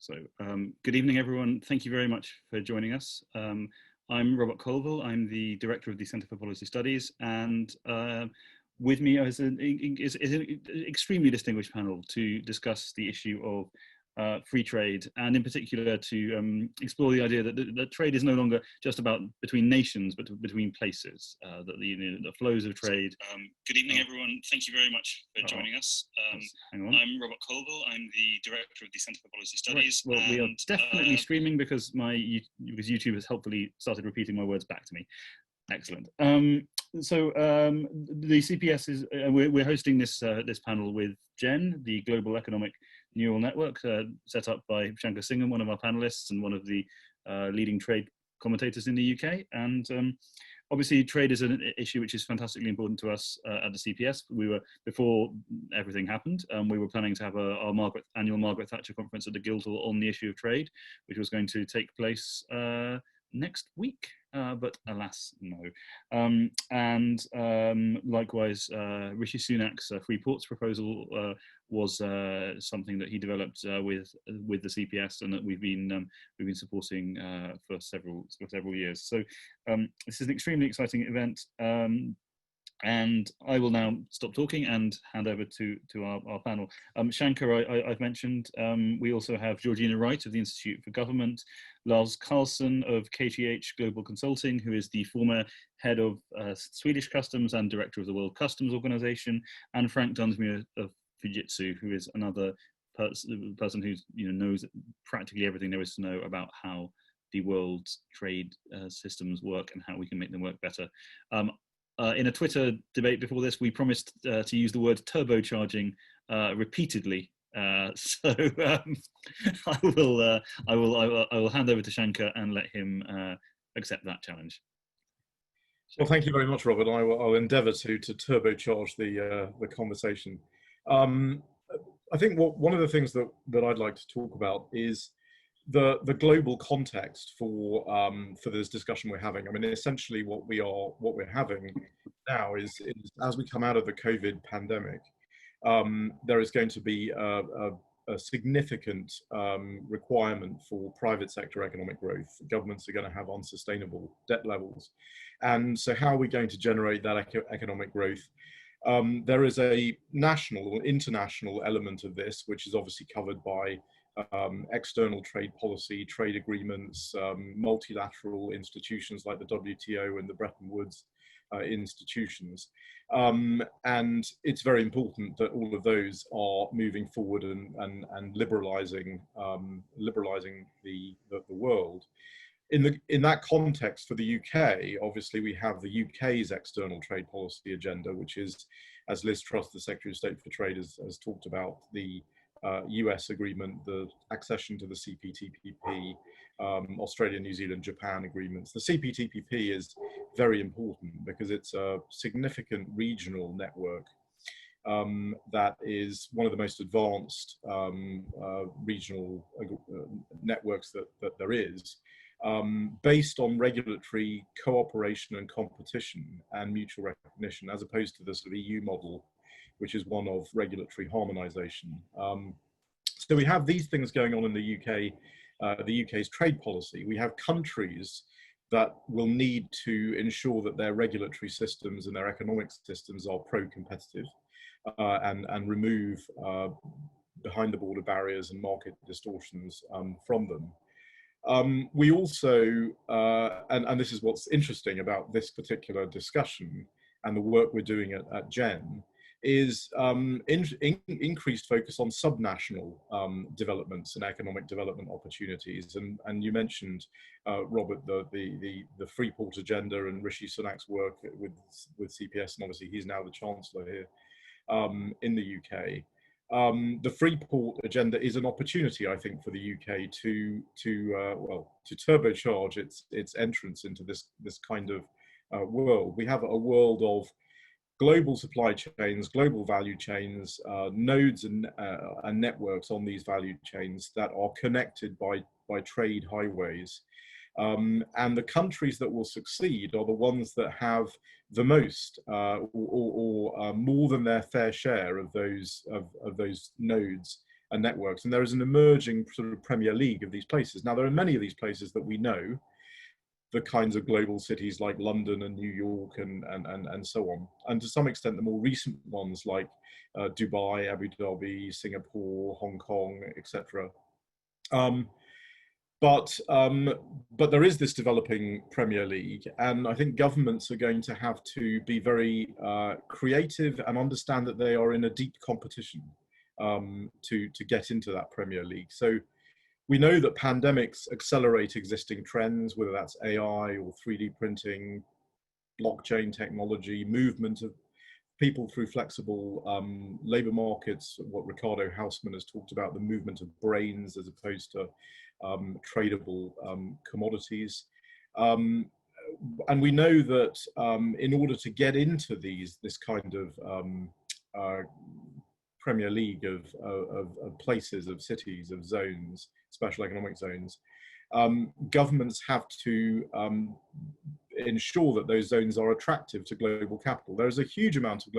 Good evening, everyone. Thank you very much for joining us. I'm Robert Colville. I'm the director of the Centre for Policy Studies, and with me is an extremely distinguished panel to discuss the issue of free trade, and in particular to explore the idea that trade is no longer just about between nations, but between places. That the flows of trade. Good evening, everyone. Thank you very much for joining us. Hang on. I'm Robert Colville. I'm the director of the Centre for Policy Studies. Right. Well, we are definitely streaming because YouTube has helpfully started repeating my words back to me. Excellent. The CPS is we're hosting this panel with GEN, the Global Economic Neural Network, set up by Shanker Singham, one of our panelists and one of the leading trade commentators in the UK. And obviously, trade is an issue which is fantastically important to us at the CPS. Before everything happened, we were planning to have our annual Margaret Thatcher conference at the Guildhall on the issue of trade, which was going to take place next week, but alas, no. Likewise, Rishi Sunak's Free Ports proposal was something that he developed with the CPS, and that we've been supporting for several years. So this is an extremely exciting event. And I will now stop talking and hand over to our panel. Shanker, I've mentioned. We also have Georgina Wright of the Institute for Government, Lars Karlsson of KTH Global Consulting, who is the former head of Swedish Customs and director of the World Customs Organization, and Frank Dunsmuir of Fujitsu, who is another person who knows practically everything there is to know about how the world's trade systems work and how we can make them work better. In a Twitter debate before this, we promised to use the word turbocharging repeatedly. So I will hand over to Shanker and let him accept that challenge. Well, thank you very much, Robert. I'll endeavour to turbocharge the conversation. I think one of the things that I'd like to talk about is the global context for this discussion we're having. I mean, essentially what we're having now is as we come out of the COVID pandemic, there is going to be a significant requirement for private sector economic growth. Governments are going to have unsustainable debt levels, and so how are we going to generate that economic growth? There is a national or international element of this, which is obviously covered by external trade policy, trade agreements, multilateral institutions like the WTO and the Bretton Woods institutions. And it's very important that all of those are moving forward and liberalizing the world. In that context, for the UK, obviously we have the UK's external trade policy agenda, which is, as Liz Truss, the Secretary of State for Trade, has talked about, the US agreement, the accession to the CPTPP, Australia, New Zealand, Japan agreements. The CPTPP is very important because it's a significant regional network that is one of the most advanced regional networks that there is, based on regulatory cooperation and competition and mutual recognition, as opposed to the sort of EU model, which is one of regulatory harmonization. So we have these things going on in the UK, the UK's trade policy. We have countries that will need to ensure that their regulatory systems and their economic systems are pro-competitive and remove behind the border barriers and market distortions from them. We also, and this is what's interesting about this particular discussion and the work we're doing at GEN, is increased focus on subnational developments and economic development opportunities. And you mentioned, Robert, the Freeport agenda and Rishi Sunak's work with CPS, and obviously he's now the Chancellor here in the UK. The Freeport agenda is an opportunity, I think, for the UK to turbocharge its entrance into this kind of world. We have a world of global supply chains, global value chains, nodes and networks on these value chains that are connected by trade highways. And the countries that will succeed are the ones that have the most or more than their fair share of those nodes networks. And there is an emerging sort of Premier League of these places. Now, there are many of these places that we know, the kinds of global cities like London and New York and so on. And to some extent, the more recent ones like Dubai, Abu Dhabi, Singapore, Hong Kong, etc. But there is this developing Premier League, and I think governments are going to have to be very creative and understand that they are in a deep competition to get into that Premier League. So we know that pandemics accelerate existing trends, whether that's AI or 3D printing, blockchain technology, movement of people through flexible labor markets, what Ricardo Hausmann has talked about, the movement of brains as opposed to tradable commodities. And we know that in order to get into this kind of Premier League of places, of cities, of zones, special economic zones, governments have to ensure that those zones are attractive to global capital. There is a huge amount of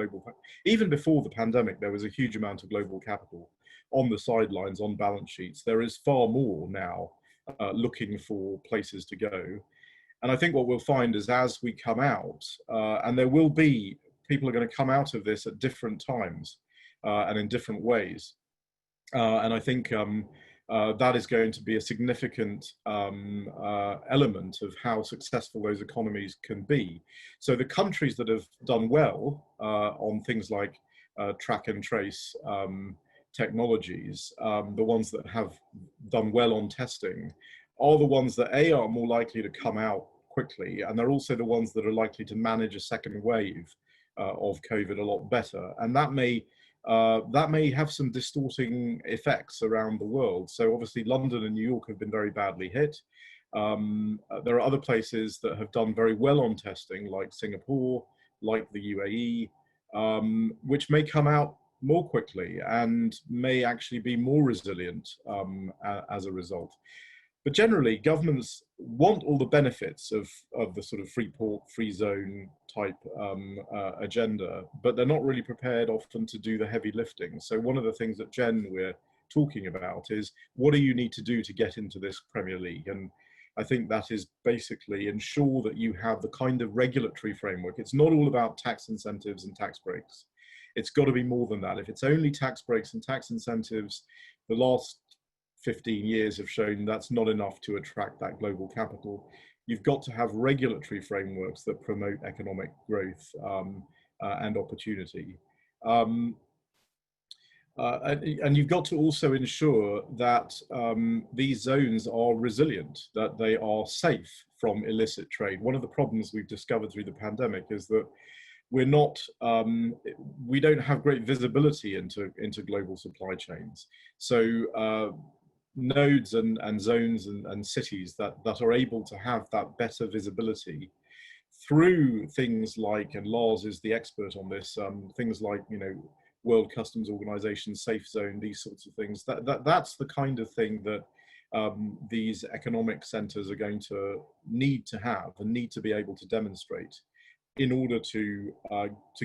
even before the pandemic, there was a huge amount of global capital on the sidelines, on balance sheets. There is far more now looking for places to go. And I think what we'll find is as we come out, and there will be, people are going to come out of this at different times and in different ways. And I think that is going to be a significant element of how successful those economies can be. So the countries that have done well on things like track and trace technologies, the ones that have done well on testing, are the ones that are more likely to come out quickly, and they're also the ones that are likely to manage a second wave of COVID a lot better. And that may have some distorting effects around the world. So obviously London and New York have been very badly hit. There are other places that have done very well on testing, like Singapore, like the UAE, which may come out more quickly and may actually be more resilient as a result. But generally, governments want all the benefits of the sort of free port, free zone type agenda, but they're not really prepared often to do the heavy lifting. So one of the things that Jen we're talking about is, what do you need to do to get into this Premier League? And I think that is basically ensure that you have the kind of regulatory framework. It's not all about tax incentives and tax breaks. It's got to be more than that. If it's only tax breaks and tax incentives, the last 15 years have shown that's not enough to attract that global capital. You've got to have regulatory frameworks that promote economic growth and opportunity. And you've got to also ensure that these zones are resilient, that they are safe from illicit trade. One of the problems we've discovered through the pandemic is that we don't have great visibility into global supply chains. So nodes and zones and cities that are able to have that better visibility through things like, and Lars is the expert on this, things like, World Customs Organization, Safe Zone, these sorts of things. That's the kind of thing that these economic centers are going to need to have and need to be able to demonstrate in order to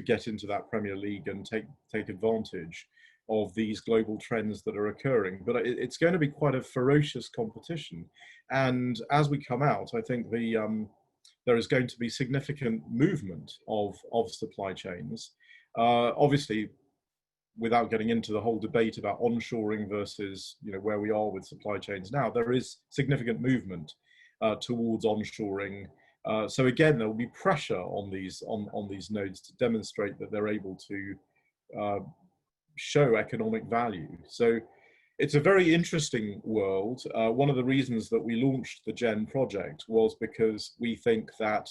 get into that Premier League and take advantage of these global trends that are occurring. But it's going to be quite a ferocious competition. And as we come out, I think there is going to be significant movement of supply chains. Obviously, without getting into the whole debate about onshoring versus where we are with supply chains now, there is significant movement towards onshoring. So again, there will be pressure on these nodes to demonstrate that they're able to show economic value. So it's a very interesting world. One of the reasons that we launched the GEN project was because we think that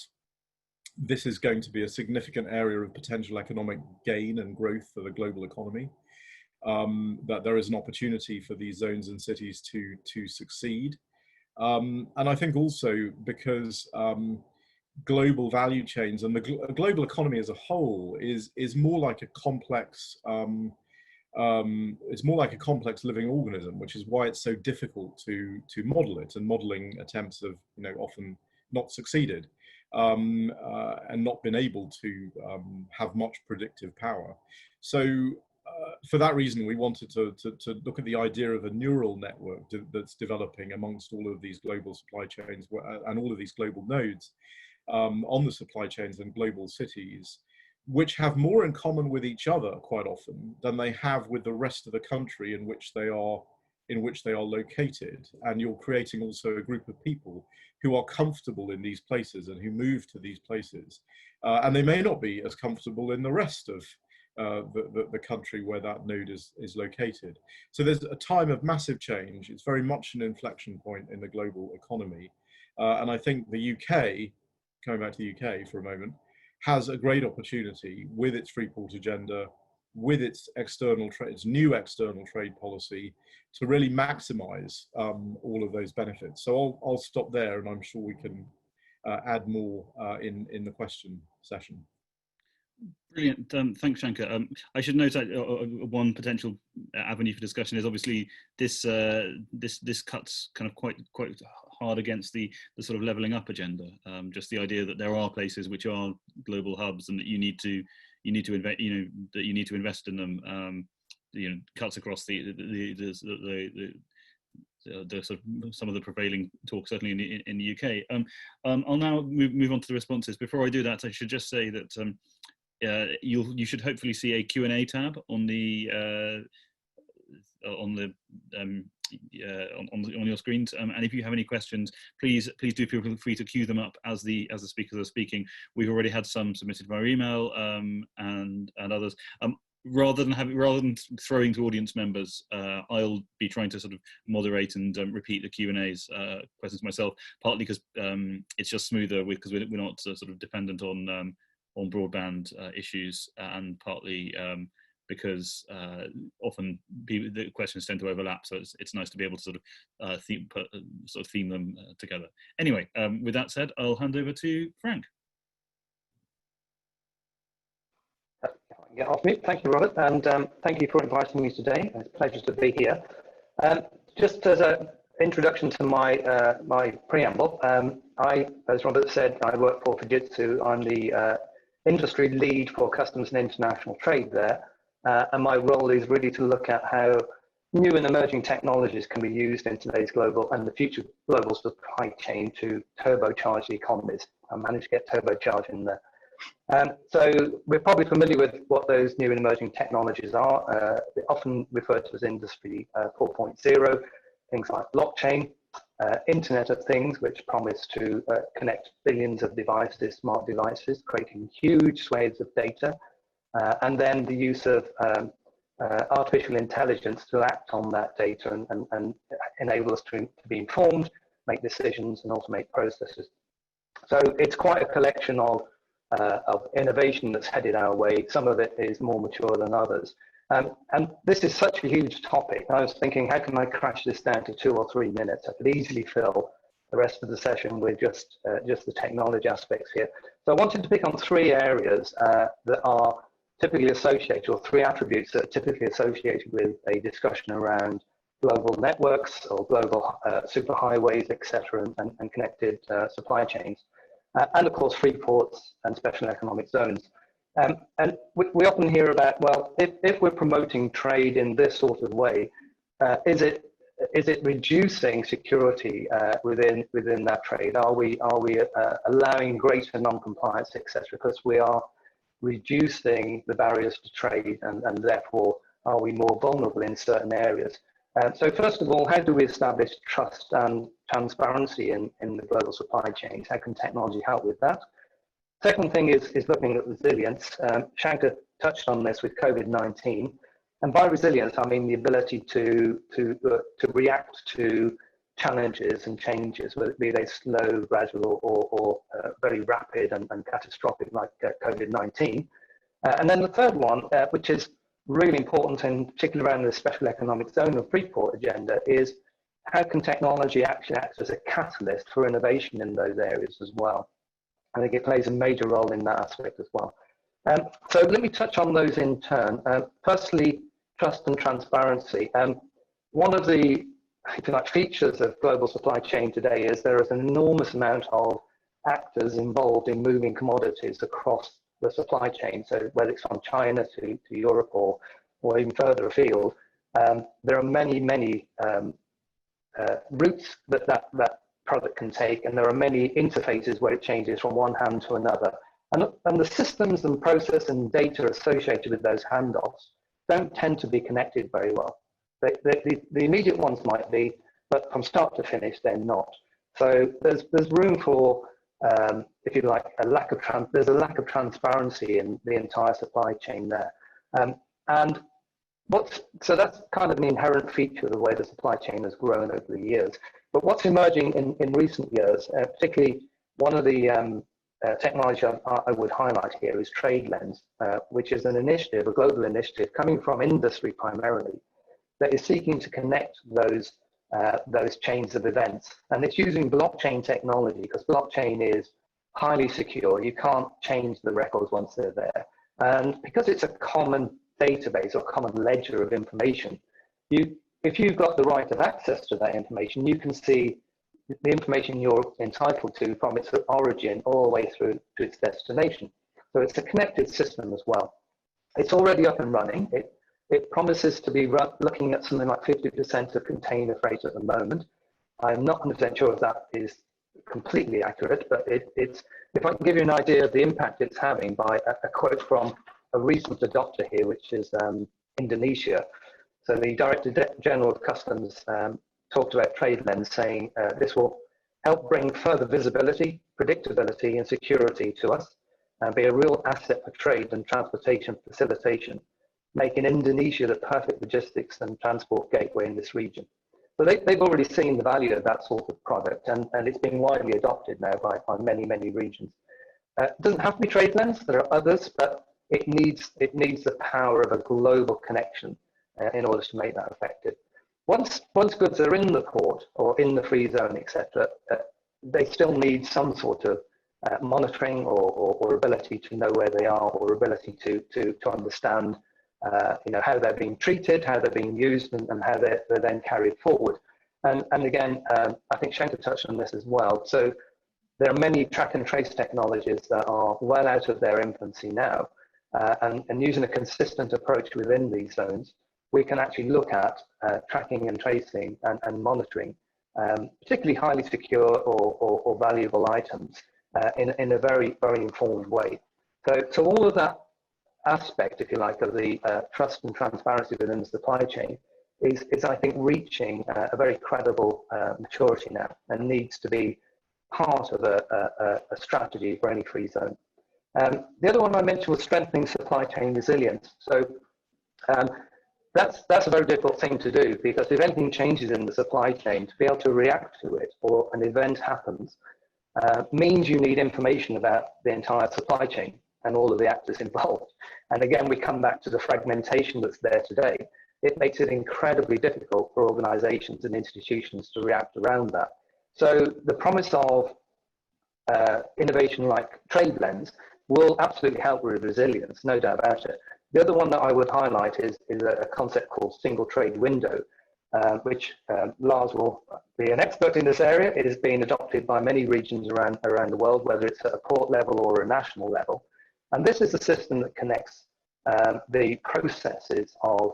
this is going to be a significant area of potential economic gain and growth for the global economy, that there is an opportunity for these zones and cities to succeed. And I think also because global value chains and the global economy as a whole is more like a complex it's more like a complex living organism, which is why it's so difficult to model it, and modeling attempts have often not succeeded and not been able to have much predictive power. So for that reason, we wanted to look at the idea of a neural network that's developing amongst all of these global supply chains and all of these global nodes on the supply chains and global cities, which have more in common with each other quite often than they have with the rest of the country in which they are located. And you're creating also a group of people who are comfortable in these places and who move to these places. And they may not be as comfortable in the rest of the country where that node is located. So there's a time of massive change. It's very much an inflection point in the global economy. And I think the UK, coming back to the UK for a moment, has a great opportunity with its free port agenda, with its new external trade policy, to really maximize all of those benefits. So I'll stop there, and I'm sure we can add more in the question session. Brilliant. Thanks, Shanker. I should note one potential avenue for discussion is obviously this cuts kind of quite hard against the sort of levelling up agenda. Just the idea that there are places which are global hubs and that you need to invest in them. Cuts across the sort of some of the prevailing talk, certainly in the UK. I'll now move on to the responses. Before I do that, I should just say that you should hopefully see a Q&A tab on your screens, and if you have any questions, please do feel free to queue them up as the speakers are speaking. We've already had some submitted via email and others. Rather than throwing to audience members, I'll be trying to sort of moderate and repeat the Q&As questions myself, partly because it's just smoother because we're not sort of dependent on broadband issues, and partly because often the questions tend to overlap, so it's nice to be able to sort of theme them together. Anyway, with that said, I'll hand over to Frank. Get off mute. Thank you, Robert, and thank you for inviting me today. It's a pleasure to be here. Just as an introduction to my my preamble, as Robert said, I work for Fujitsu. I'm the industry lead for customs and international trade there, and my role is really to look at how new and emerging technologies can be used in today's global and the future global supply chain to turbocharge the economies. I managed to get turbocharge in there. So we're probably familiar with what those new and emerging technologies are. They're often referred to as Industry 4.0, things like blockchain, Internet of Things, which promise to connect billions of devices, smart devices, creating huge swathes of data, and then the use of artificial intelligence to act on that data and enable us to be informed, make decisions, and automate processes. So it's quite a collection of innovation that's headed our way. Some of it is more mature than others. And this is such a huge topic. I was thinking, how can I crash this down to 2 or 3 minutes? I could easily fill the rest of the session with just the technology aspects here. So I wanted to pick on 3 areas that are typically associated, or 3 attributes that are typically associated with a discussion around global networks or global superhighways, etc., and connected supply chains. And of course, free ports and special economic zones. And we often hear about, well, if we're promoting trade in this sort of way, is it reducing security within that trade? Are we allowing greater non-compliance, etc.? Because we are reducing the barriers to trade, and therefore are we more vulnerable in certain areas? So first of all, how do we establish trust and transparency in the global supply chains? How can technology help with that? Second thing is looking at resilience. Shanker touched on this with COVID-19. And by resilience, I mean the ability to react to challenges and changes, whether be they slow, gradual, or very rapid and catastrophic, like COVID-19. And then the third one, which is really important, in particular around the special economic zone of Freeport agenda, is how can technology actually act as a catalyst for innovation in those areas as well? I think it plays a major role in that aspect as well. So let me touch on those in turn. Firstly, trust and transparency. One of the, if you like, features of global supply chain today is there is an enormous amount of actors involved in moving commodities across the supply chain. So whether it's from China to Europe or or even further afield, there are many routes that product can take, and there are many interfaces where it changes from one hand to another. And the systems and process and data associated with those handoffs don't tend to be connected very well. The immediate ones might be, but from start to finish, they're not. So there's room for, if you like, there's a lack of transparency in the entire supply chain there. So that's kind of an inherent feature of the way the supply chain has grown over the years. But what's emerging in recent years, particularly one of the technology I would highlight here is TradeLens, which is an initiative, a global initiative coming from industry primarily, that is seeking to connect those chains of events. And it's using blockchain technology, because blockchain is highly secure. You can't change the records once they're there. And because it's a common database or common ledger of information, if you've got the right of access to that information, you can see the information you're entitled to from its origin all the way through to its destination. So it's a connected system as well. It's already up and running. It promises to be looking at something like 50% of container freight at the moment. I'm not 100% sure if that is completely accurate, but if I can give you an idea of the impact it's having by a quote from a recent adopter here, which is Indonesia. So the Director General of Customs talked about TradeLens, saying this will help bring further visibility, predictability, and security to us, and be a real asset for trade and transportation facilitation, making Indonesia the perfect logistics and transport gateway in this region. So they've already seen the value of that sort of product, and it's being widely adopted now by many regions. It doesn't have to be TradeLens, there are others, but it needs the power of a global connection in order to make that effective. Once goods are in the port or in the free zone, etc., they still need some sort of monitoring or ability to know where they are, or ability to understand how they're being treated, how they're being used, and how they're then carried forward. And again, I think Shanker touched on this as well. So there are many track and trace technologies that are well out of their infancy now, and using a consistent approach within these zones, we can actually look at tracking and tracing and monitoring, particularly highly secure or valuable items in a very informed way. So all of that aspect, if you like, of the trust and transparency within the supply chain is I think, reaching a very credible maturity now, and needs to be part of a strategy for any free zone. The other one I mentioned was strengthening supply chain resilience. So that's a very difficult thing to do, because if anything changes in the supply chain, to be able to react to it, or an event happens, means you need information about the entire supply chain and all of the actors involved. And again, we come back to the fragmentation that's there today. It makes it incredibly difficult for organizations and institutions to react around that. So the promise of innovation like TradeLens will absolutely help with resilience, no doubt about it. The other one that I would highlight is a concept called single trade window, which Lars will be an expert in this area. It is being adopted by many regions around the world, whether it's at a port level or a national level. And this is a system that connects the processes of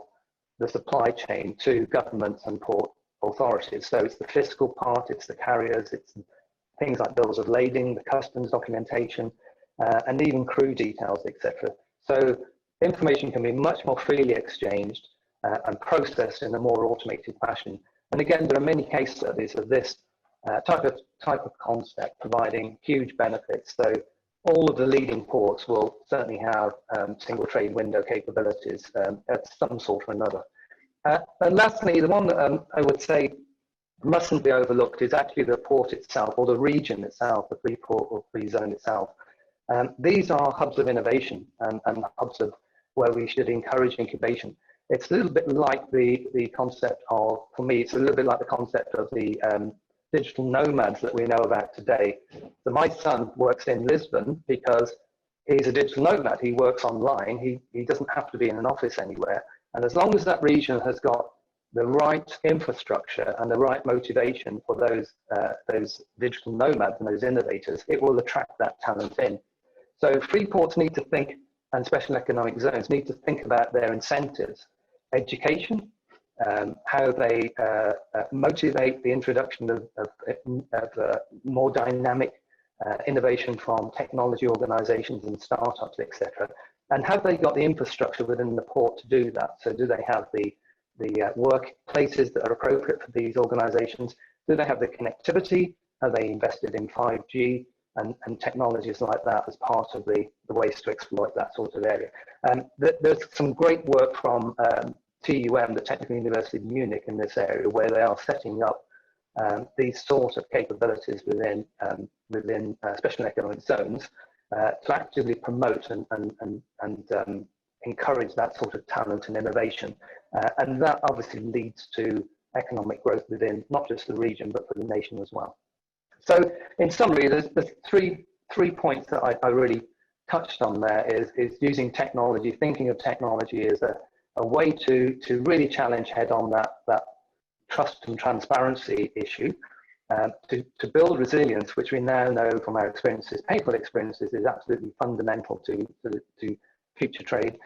the supply chain to governments and port authorities. So it's the fiscal part, it's the carriers, it's things like bills of lading, the customs documentation, and even crew details, etc. So information can be much more freely exchanged and processed in a more automated fashion. And again, there are many case studies of this type of concept providing huge benefits. So all of the leading ports will certainly have single trade window capabilities at some sort or another. And lastly, the one that I would say mustn't be overlooked is actually the port itself, or the region itself, the free port or free zone itself. These are hubs of innovation and hubs of where we should encourage incubation. It's a little bit like the concept of, for me, it's a little bit like the concept of the digital nomads that we know about today. So my son works in Lisbon because he's a digital nomad. He works online. He doesn't have to be in an office anywhere. And as long as that region has got the right infrastructure and the right motivation for those digital nomads and those innovators, it will attract that talent in. So free ports need to think, and special economic zones need to think about their incentives education, how they motivate the introduction of more dynamic innovation from technology organizations and startups, etc. And have they got the infrastructure within the port to do that? So do they have the workplaces that are appropriate for these organizations? Do they have the connectivity? Are they invested in 5G and technologies like that as part of the ways to exploit that sort of area? There's some great work from TUM, the Technical University of Munich, in this area, where they are setting up these sort of capabilities within special economic zones to actively promote and encourage that sort of talent and innovation. And that obviously leads to economic growth within not just the region, but for the nation as well. So in summary, there's three points that I really touched on there is using technology, thinking of technology as a way to really challenge head on that trust and transparency issue, to build resilience, which we now know from our experiences, painful experiences, is absolutely fundamental to future trade.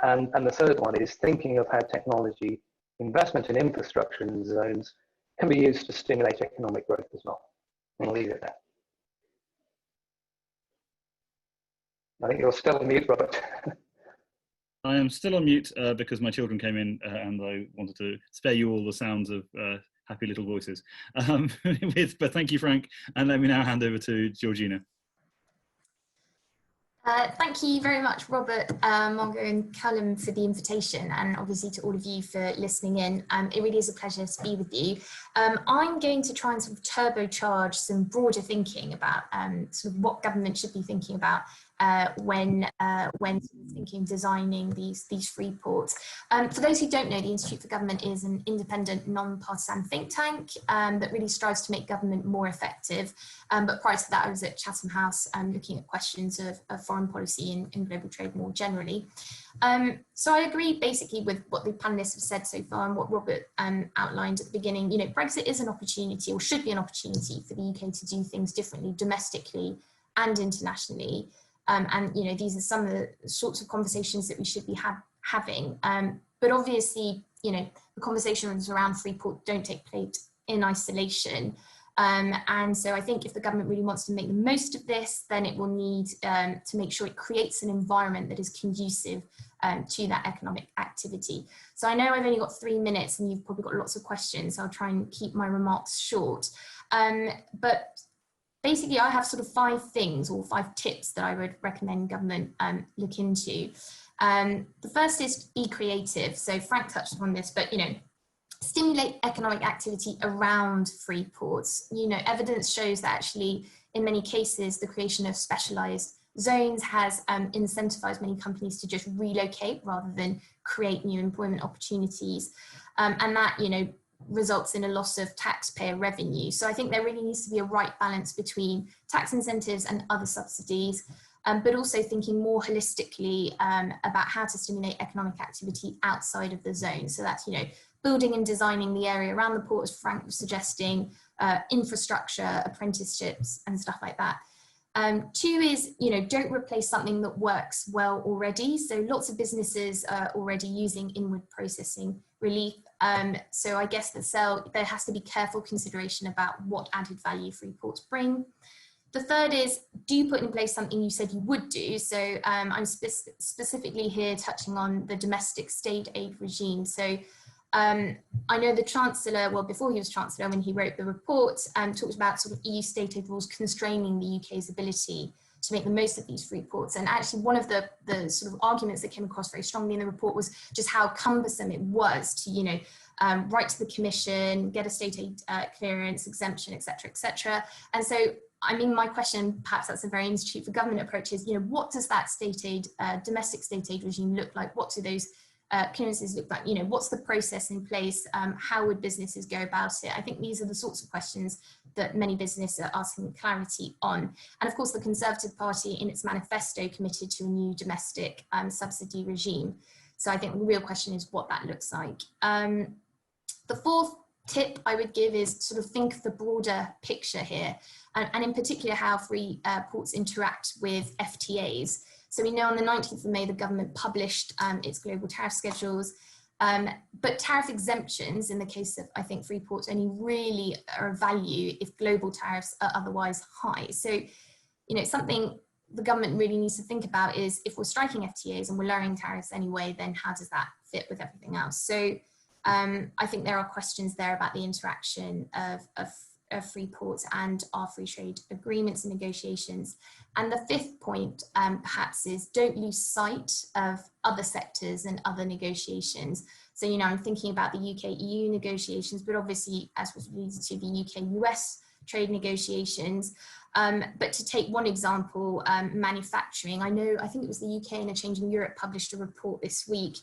And the third one is thinking of how technology investment in infrastructure in zones can be used to stimulate economic growth as well. I'll leave it there. I think you're still on mute, Robert. I am still on mute because my children came in and I wanted to spare you all the sounds of happy little voices. But thank you, Frank. And let me now hand over to Georgina. Thank you very much, Robert, Margot and Callum, for the invitation, and obviously to all of you for listening in. It really is a pleasure to be with you. I'm going to try and sort of turbocharge some broader thinking about sort of what government should be thinking about when thinking, designing these free ports. For those who don't know, the Institute for Government is an independent, non-partisan think tank that really strives to make government more effective. But prior to that, I was at Chatham House looking at questions of foreign policy and global trade more generally. So I agree basically with what the panelists have said so far and what Robert outlined at the beginning. You know, Brexit is an opportunity, or should be an opportunity, for the UK to do things differently domestically and internationally. And, you know, these are some of the sorts of conversations that we should be having. But obviously, you know, the conversations around Freeport don't take place in isolation. And so I think if the government really wants to make the most of this, then it will need to make sure it creates an environment that is conducive to that economic activity. So I know I've only got 3 minutes and you've probably got lots of questions, so I'll try and keep my remarks short. But basically, I have sort of 5 things or 5 tips that I would recommend government look into. The first is be creative. So Frank touched upon this, but, you know, stimulate economic activity around free ports. You know, evidence shows that actually, in many cases, the creation of specialized zones has incentivized many companies to just relocate rather than create new employment opportunities. And that, you know, results in a loss of taxpayer revenue. So I think there really needs to be a right balance between tax incentives and other subsidies, but also thinking more holistically about how to stimulate economic activity outside of the zone. So that's, you know, building and designing the area around the port, as Frank was suggesting, infrastructure, apprenticeships and stuff like that. 2 is, you know, don't replace something that works well already. So lots of businesses are already using inward processing relief. So I guess there has to be careful consideration about what added value free ports bring. The 3rd is, do put in place something you said you would do. So I'm specifically here touching on the domestic state aid regime. So I know the Chancellor, well, before he was Chancellor, when he wrote the report, talked about sort of EU state aid rules constraining the UK's ability to make the most of these free ports. And actually one of the sort of arguments that came across very strongly in the report was just how cumbersome it was to, you know, write to the Commission, get a state aid clearance, exemption, etc., etc. And so, I mean, my question, perhaps that's a very Institute for Government approach, is, you know, what does that state aid, domestic state aid regime look like? What do those clearances look like? You know, what's the process in place? How would businesses go about it? I think these are the sorts of questions that many businesses are asking clarity on. And of course, the Conservative Party in its manifesto committed to a new domestic subsidy regime. So I think the real question is what that looks like. The 4th tip I would give is sort of think of the broader picture here, and in particular how free ports interact with FTAs. So we know on the 19th of May, the government published its global tariff schedules. But tariff exemptions, in the case of, I think, free ports, only really are of value if global tariffs are otherwise high. So, you know, something the government really needs to think about is, if we're striking FTAs and we're lowering tariffs anyway, then how does that fit with everything else? So I think there are questions there about the interaction of free ports and our free trade agreements and negotiations. And the fifth point perhaps is, don't lose sight of other sectors and other negotiations. So, you know, I'm thinking about the UK-EU negotiations, but obviously, as was alluded to, the UK-US trade negotiations. But to take one example, manufacturing. I think it was the UK and a Changing Europe published a report this week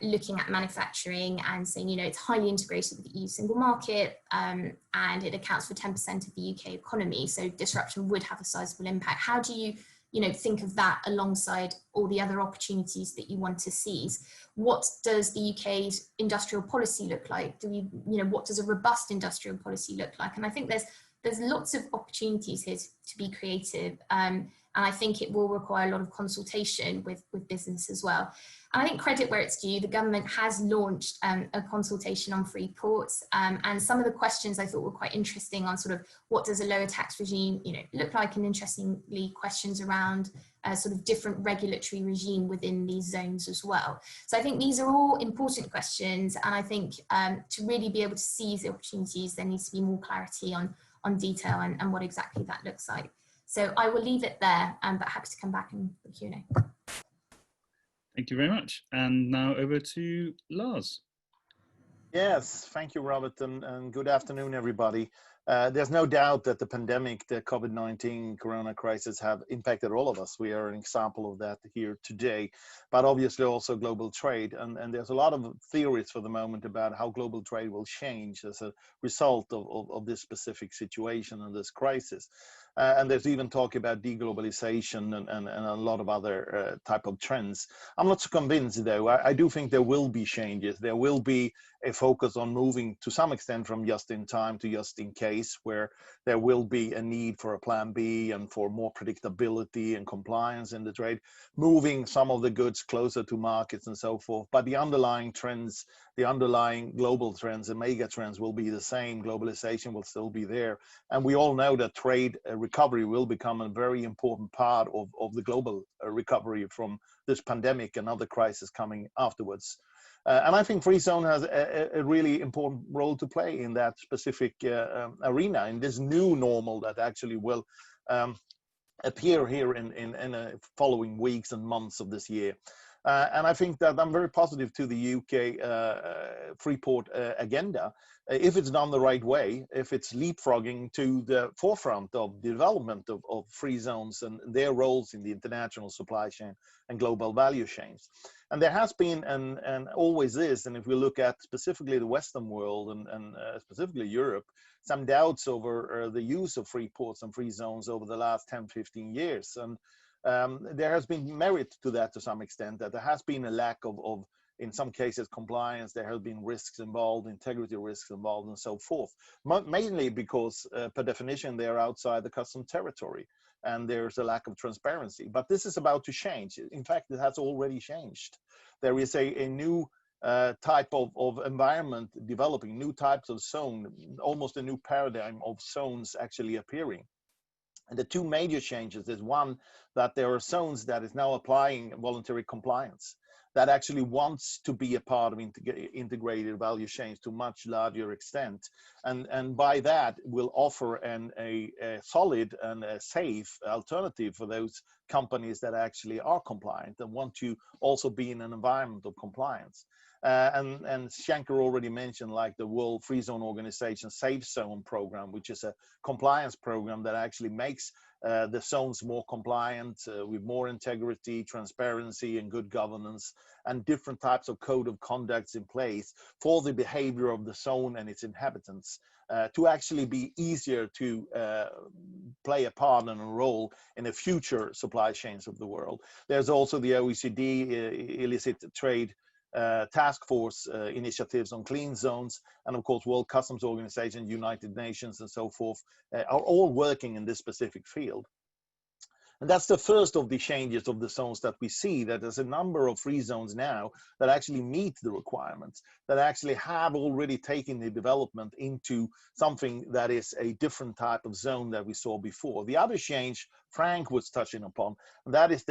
looking at manufacturing and saying, you know, it's highly integrated with the EU single market and it accounts for 10% of the UK economy. So disruption would have a sizable impact. How do you, you know, think of that alongside all the other opportunities that you want to seize? What does the UK's industrial policy look like? Do we, you know, what does a robust industrial policy look like? And I think there's lots of opportunities here to be creative. And I think it will require a lot of consultation with business as well. And I think credit where it's due, the government has launched a consultation on free ports. And some of the questions I thought were quite interesting on sort of what does a lower tax regime, you know, look like, and interestingly questions around sort of different regulatory regime within these zones as well. So I think these are all important questions. And I think to really be able to seize the opportunities, there needs to be more clarity on detail and what exactly that looks like. So I will leave it there, but happy to come back in the Q&A. Thank you very much. And now over to Lars. Yes, thank you, Robert, and good afternoon, everybody. There's no doubt that the pandemic, the COVID-19 corona crisis, have impacted all of us. We are an example of that here today, but obviously also global trade. And there's a lot of theories for the moment about how global trade will change as a result of this specific situation and this crisis. And there's even talk about deglobalization and a lot of other type of trends. I'm not so convinced, though. I do think there will be changes. There will be a focus on moving to some extent from just in time to just in case, where there will be a need for a plan B and for more predictability and compliance in the trade, moving some of the goods closer to markets and so forth. But the underlying trends, the underlying global trends and mega trends will be the same. Globalization will still be there. And we all know that trade recovery will become a very important part of the global recovery from this pandemic and other crises coming afterwards. And I think Free Zone has a really important role to play in that specific arena, in this new normal that actually will appear here in the following weeks and months of this year. And I think that I'm very positive to the UK Freeport agenda, if it's done the right way, if it's leapfrogging to the forefront of the development of free zones and their roles in the international supply chain and global value chains. And there has been and always is, and if we look at specifically the Western world and specifically Europe, some doubts over the use of free ports and free zones over the last 10, 15 years. And there has been merit to that to some extent, that there has been a lack of in some cases, compliance. There have been risks involved, integrity risks involved, and so forth. Mainly because, per definition, they are outside the custom territory, and there's a lack of transparency. But this is about to change. In fact, it has already changed. There is a new type of environment developing, new types of zone, almost a new paradigm of zones actually appearing. And the two major changes is, one, that there are zones that is now applying voluntary compliance, that actually wants to be a part of integrated value chains to much larger extent. And by that will offer a solid and a safe alternative for those companies that actually are compliant and want to also be in an environment of compliance. And Shanker already mentioned, like the World Free Zone Organization Safe Zone program, which is a compliance program that actually makes the zones more compliant with more integrity, transparency, and good governance, and different types of code of conducts in place for the behavior of the zone and its inhabitants to actually be easier to play a part and a role in the future supply chains of the world. There's also the OECD illicit trade task force initiatives on clean zones, and of course World Customs Organization, United Nations, and so forth are all working in this specific field. And that's the first of the changes of the zones that we see, that there's a number of free zones now that actually meet the requirements, that actually have already taken the development into something that is a different type of zone that we saw before. The other change Frank was touching upon, and that is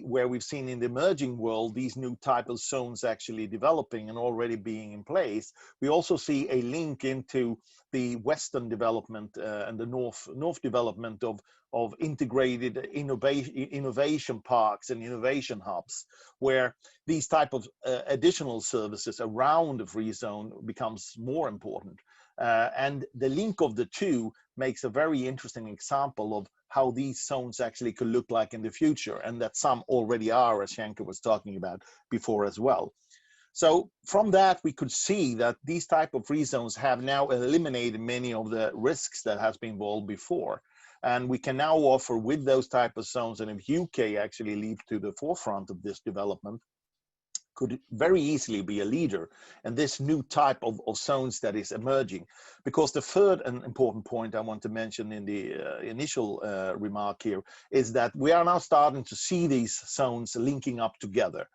where we've seen in the emerging world these new type of zones actually developing and already being in place. We also see a link into the Western development and the North development of integrated innovation parks and innovation hubs, where these type of additional services around the free zone becomes more important. And the link of the two makes a very interesting example of how these zones actually could look like in the future, and that some already are, as Shanker was talking about before as well. So from that, we could see that these type of free zones have now eliminated many of the risks that has been involved before. And we can now offer with those type of zones, and if UK actually leads to the forefront of this development, could very easily be a leader in this new type of zones that is emerging. Because the third and important point I want to mention in the initial remark here is that we are now starting to see these zones linking up together.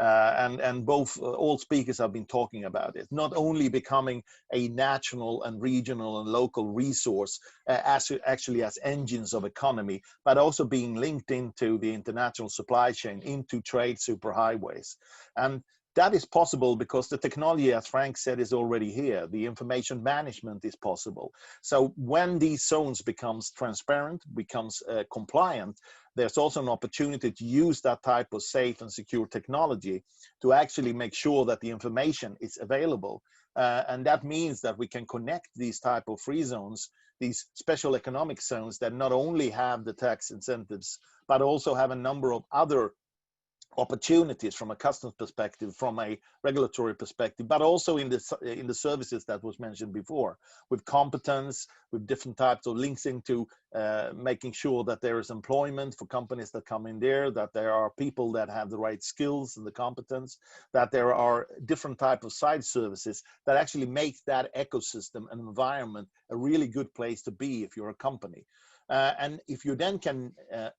And both all speakers have been talking about it, not only becoming a national and regional and local resource as engines of economy, but also being linked into the international supply chain, into trade superhighways. And that is possible because the technology, as Frank said, is already here. The information management is possible. So when these zones becomes transparent, becomes compliant, there's also an opportunity to use that type of safe and secure technology to actually make sure that the information is available. And that means that we can connect these type of free zones, these special economic zones that not only have the tax incentives, but also have a number of other opportunities from a customs perspective, from a regulatory perspective, but also in the services that was mentioned before, with competence, with different types of links into making sure that there is employment for companies that come in there, that there are people that have the right skills and the competence, that there are different types of side services that actually make that ecosystem and environment a really good place to be if you're a company. And if you then can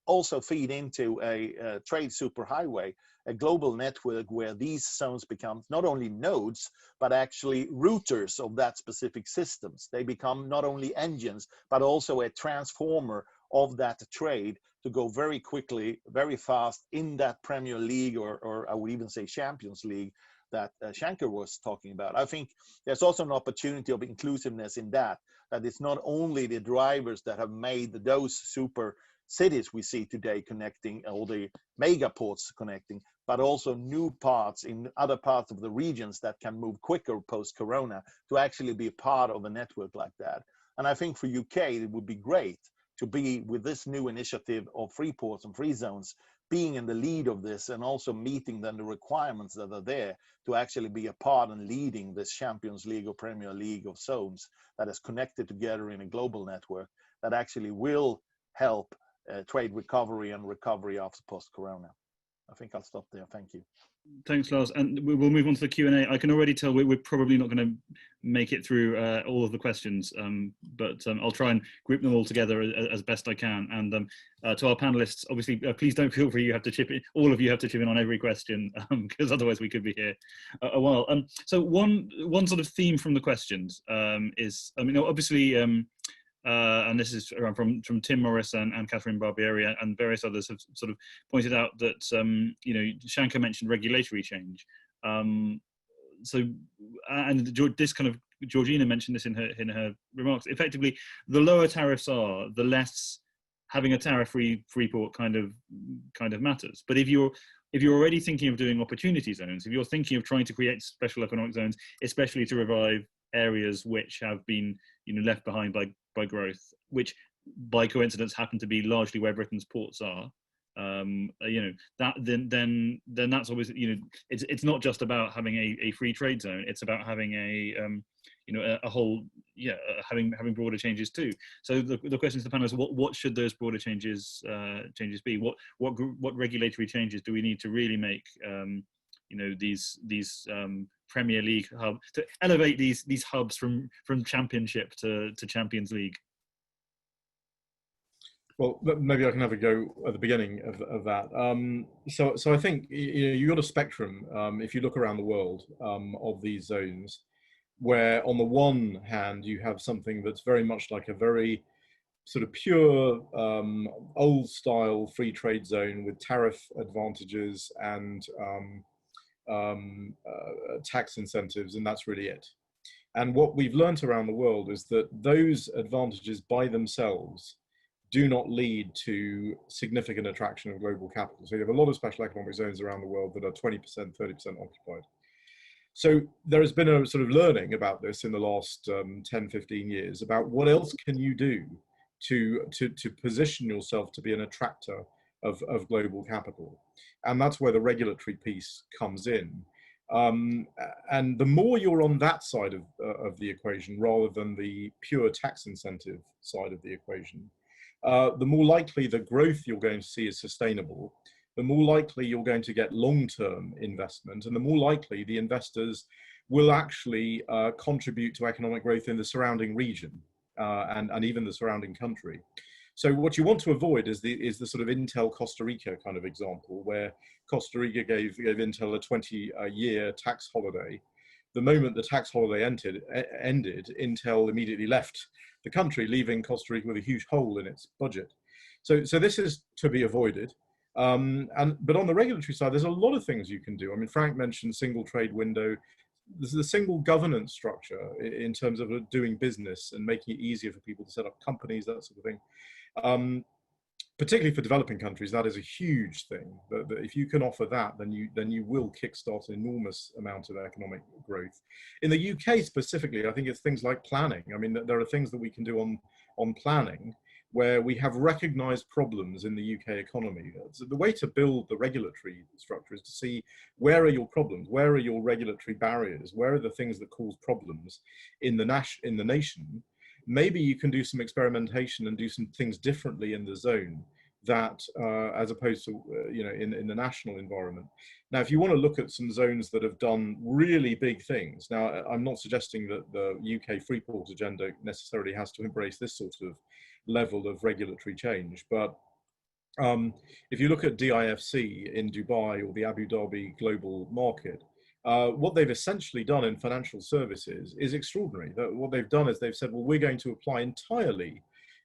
also feed into a trade superhighway, a global network where these zones become not only nodes, but actually routers of that specific systems. They become not only engines, but also a transformer of that trade to go very quickly, very fast in that Premier League, or I would even say Champions League, that Shanker was talking about. I think there's also an opportunity of inclusiveness in that it's not only the drivers that have made those super cities we see today connecting, all the mega ports connecting, but also new parts in other parts of the regions that can move quicker post-corona to actually be a part of a network like that. And I think for UK, it would be great to be with this new initiative of free ports and free zones, being in the lead of this and also meeting then the requirements that are there to actually be a part and leading this Champions League or Premier League of zones that is connected together in a global network that actually will help trade recovery and recovery after post-corona. I think I'll stop there. Thank you. Thanks, Lars. And we'll move on to the Q&A. I can already tell we're probably not going to make it through all of the questions, but I'll try and group them all together as best I can. And to our panelists, obviously, please don't feel free. You have to chip in. All of you have to chip in on every question, because otherwise we could be here a while. So one sort of theme from the questions is, I mean, obviously. And this is from Tim Morris and Catherine Barbieri and various others have sort of pointed out that you know, Shanker mentioned regulatory change. So and this kind of Georgina mentioned this in her remarks. Effectively, the lower tariffs are, the less having a tariff-free port kind of matters. But if you're already thinking of doing opportunity zones, if you're thinking of trying to create special economic zones, especially to revive areas which have been, you know, left behind by growth, which by coincidence happen to be largely where Britain's ports are, you know, that then that's obviously, you know, it's not just about having a free trade zone, it's about having a you know, a whole, yeah, having broader changes too. So the question to the panel is, what should those broader changes be? What regulatory changes do we need to really make, you know, these Premier League hub, to elevate these hubs from Championship to Champions League? Well, maybe I can have a go at the beginning of that. So I think you've got a spectrum, if you look around the world, of these zones, where on the one hand you have something that's very much like a very sort of pure old style free trade zone with tariff advantages and tax incentives, and that's really it. And what we've learnt around the world is that those advantages by themselves do not lead to significant attraction of global capital. So you have a lot of special economic zones around the world that are 20%, 30% occupied. So there has been a sort of learning about this in the last 10, 15 years about what else can you do to position yourself to be an attractor of global capital. And that's where the regulatory piece comes in. And the more you're on that side of the equation rather than the pure tax incentive side of the equation, the more likely the growth you're going to see is sustainable, the more likely you're going to get long-term investment, and the more likely the investors will actually contribute to economic growth in the surrounding region and even the surrounding country. So what you want to avoid is the sort of Intel Costa Rica kind of example, where Costa Rica gave Intel a 20-year tax holiday. The moment the tax holiday ended, Intel immediately left the country, leaving Costa Rica with a huge hole in its budget. So this is to be avoided. But on the regulatory side, there's a lot of things you can do. I mean, Frank mentioned single trade window. This is a single governance structure in terms of doing business and making it easier for people to set up companies, that sort of thing. Particularly for developing countries, that is a huge thing. That if you can offer that, then you will kickstart an enormous amount of economic growth. In the UK specifically, I think it's things like planning. I mean, there are things that we can do on planning where we have recognized problems in the UK economy. So the way to build the regulatory structure is to see where are your problems, where are your regulatory barriers, where are the things that cause problems in the nation. Maybe you can do some experimentation and do some things differently in the zone that as opposed to in the national environment. Now, if you want to look at some zones that have done really big things, now I'm not suggesting that the UK Freeport agenda necessarily has to embrace this sort of level of regulatory change, but if you look at DIFC in Dubai or the Abu Dhabi global market, what they've essentially done in financial services is extraordinary. What they've done is they've said, well, we're going to apply entirely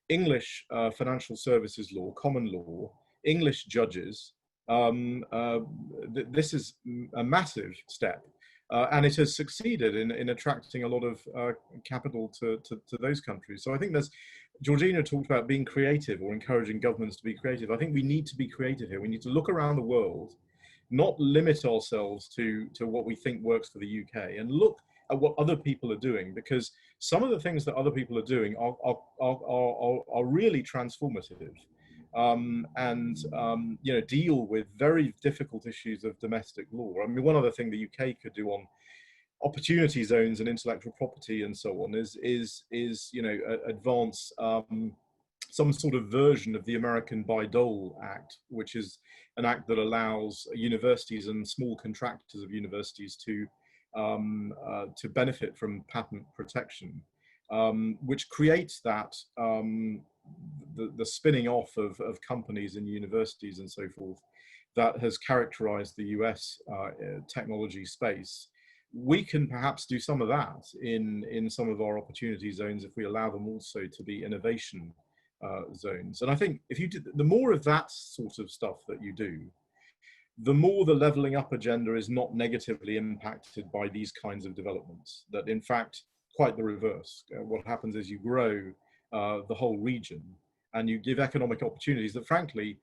English financial services law, common law, English judges. This is a massive step. And it has succeeded in attracting a lot of capital to those countries. So I think Georgina talked about being creative or encouraging governments to be creative. I think we need to be creative here. We need to look around the world, not limit ourselves to what we think works for the UK, and look at what other people are doing, because some of the things that other people are doing are really transformative. Deal with very difficult issues of domestic law. I mean, one other thing the UK could do on opportunity zones and intellectual property and so on is advance some sort of version of the American Bayh-Dole Act, which is an act that allows universities and small contractors of universities to benefit from patent protection, which creates that the spinning off of companies and universities and so forth that has characterized the US technology space. We can perhaps do some of that in some of our opportunity zones if we allow them also to be innovation zones. And I think if you do, the more of that sort of stuff that you do, the more the levelling up agenda is not negatively impacted by these kinds of developments. That in fact, quite the reverse. What happens is you grow the whole region and you give economic opportunities that frankly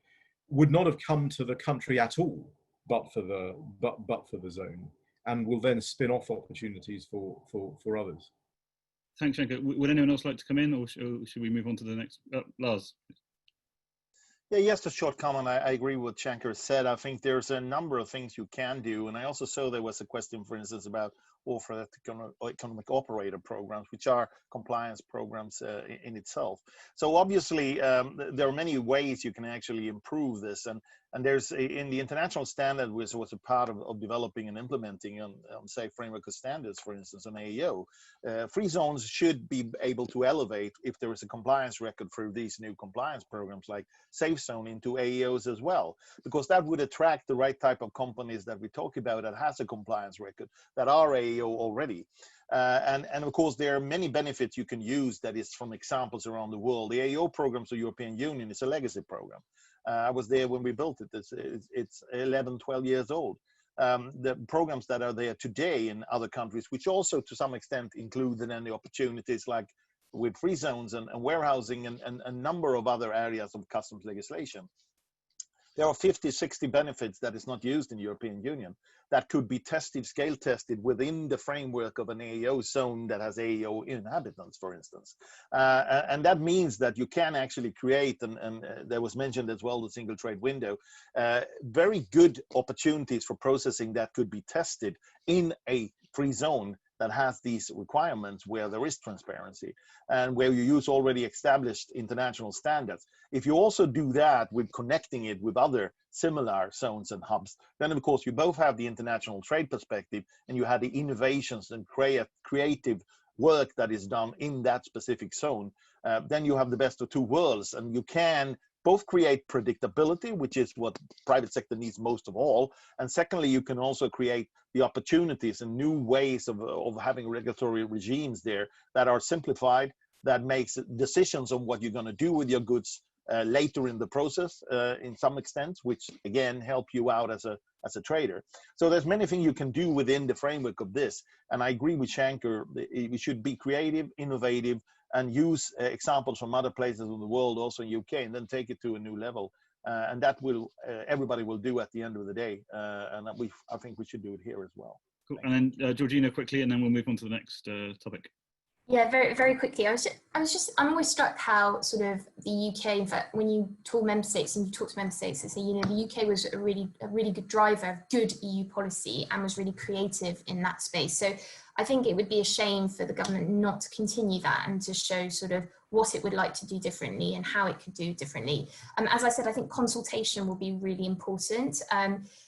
would not have come to the country at all but for the zone, and will then spin off opportunities for others. Thanks, Shanker. Would anyone else like to come in, or should we move on to the next? Lars. Yeah, just a short comment. I agree with what Shanker said. I think there's a number of things you can do. And I also saw there was a question, for instance, about offer economic operator programs, which are compliance programs in itself. So obviously, there are many ways you can actually improve this. And And there's in the international standard, which was a part of developing and implementing on say framework of standards, for instance, on AEO, free zones should be able to elevate if there is a compliance record through these new compliance programs like Safe Zone into AEOs as well, because that would attract the right type of companies that we talk about that has a compliance record, that are AEO already. And of course, there are many benefits you can use that is from examples around the world. The AEO programs of the European Union is a legacy program. I was there when we built it. It's 11, 12 years old. The programs that are there today in other countries, which also to some extent include then the opportunities like with free zones and warehousing and a number of other areas of customs legislation. There are 50, 60 benefits that is not used in the European Union that could be tested, scale tested within the framework of an AEO zone that has AEO inhabitants, for instance. And that means that you can actually create, and there was mentioned as well, the single trade window, very good opportunities for processing that could be tested in a free zone that has these requirements where there is transparency and where you use already established international standards. If you also do that with connecting it with other similar zones and hubs, then of course you both have the international trade perspective and you have the innovations and creative work that is done in that specific zone. Then you have the best of two worlds, and you can both create predictability, which is what private sector needs most of all. And secondly, you can also create the opportunities and new ways of having regulatory regimes there that are simplified, that makes decisions on what you're going to do with your goods later in the process in some extent, which again help you out as a trader. So there's many things you can do within the framework of this. And I agree with Shanker, we should be creative, innovative, and use examples from other places in the world, also in UK, and then take it to a new level. And that will everybody will do at the end of the day. And I think we should do it here as well. Cool. And then Georgina, quickly, and then we'll move on to the next topic. Yeah, very, very quickly. I'm always struck how sort of the UK, in fact, when you talk member states and you talk to member states, they say, you know, the UK was a really good driver of good EU policy and was really creative in that space. So I think it would be a shame for the government not to continue that and to show sort of what it would like to do differently and how it could do differently. As I said, I think consultation will be really important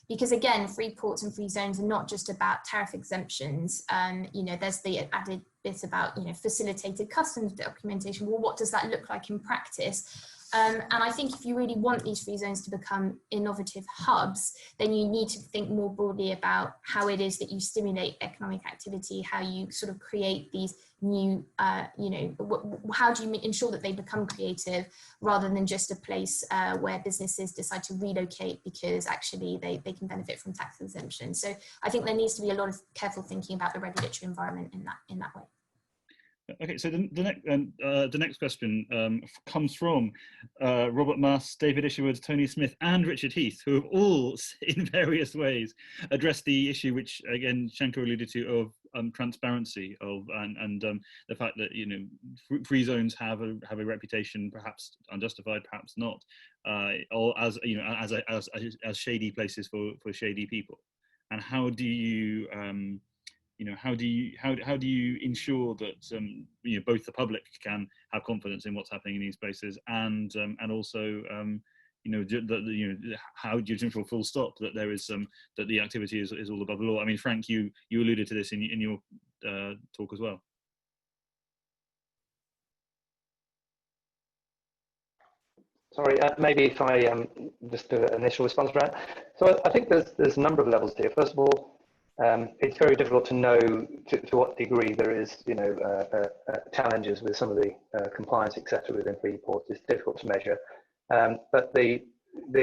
because again, free ports and free zones are not just about tariff exemptions. You know, there's the added bit about, you know, facilitated customs documentation. Well, what does that look like in practice? And I think if you really want these free zones to become innovative hubs, then you need to think more broadly about how it is that you stimulate economic activity, how you sort of create these new, you know, how do you ensure that they become creative rather than just a place where businesses decide to relocate because actually they can benefit from tax exemption. So I think there needs to be a lot of careful thinking about the regulatory environment in that way. Okay, so the next question comes from Robert Muss, David Isherwood, Tony Smith, and Richard Heath, who have all, in various ways, addressed the issue, which again Shanker alluded to, of transparency and the fact that, you know, free zones have a reputation, perhaps unjustified, perhaps not, or as, you know, as shady places for shady people. And how do you you know, how do you ensure that you know, both the public can have confidence in what's happening in these places, and also you know, how do you ensure full stop that there is that the activity is all above the law? I mean, Frank, you alluded to this in your talk as well. Sorry, maybe if I just do an initial response to that. So I think there's a number of levels here. First of all, it's very difficult to know to what degree there is, you know, challenges with some of the compliance, etc., within free ports. It's difficult to measure, but the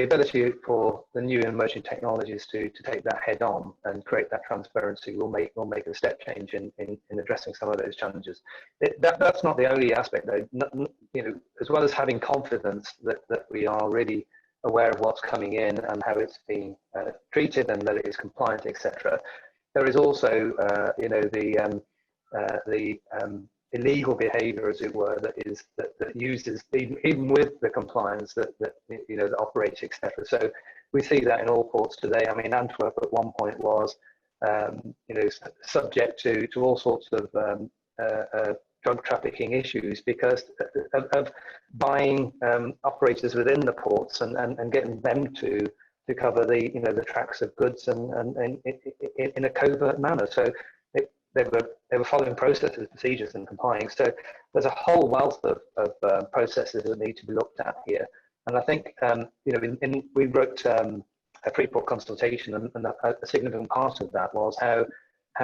ability for the new emerging technologies to take that head on and create that transparency will make a step change in addressing some of those challenges. That's not the only aspect, though. You know, as well as having confidence that we are really aware of what's coming in and how it's being treated and that it is compliant, etc. There is also, you know, the illegal behaviour, as it were, that uses even with the compliance that you know, that operates, etc. So we see that in all ports today. I mean, Antwerp at one point was, you know, subject to all sorts of drug trafficking issues because of buying operators within the ports and getting them to to cover the the tracks of goods and in a covert manner. So they were following processes, procedures, and complying. So there's a whole wealth of processes that need to be looked at here. And I think we wrote a pre-port consultation, and a significant part of that was how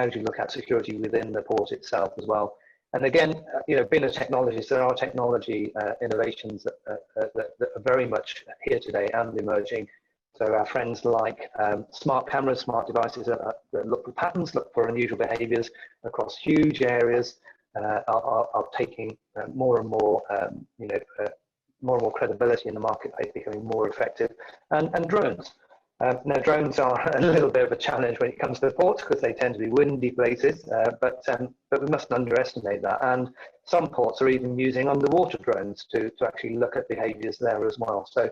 do you look at security within the port itself as well. And again, being a technologist, there are technology innovations that are very much here today and emerging. So our friends like smart cameras, smart devices that look for patterns, look for unusual behaviours across huge areas, are taking more and more, more and more credibility in the marketplace, becoming more effective. And drones. Now, drones are a little bit of a challenge when it comes to the ports because they tend to be windy places, but we mustn't underestimate that. And some ports are even using underwater drones to actually look at behaviours there as well. So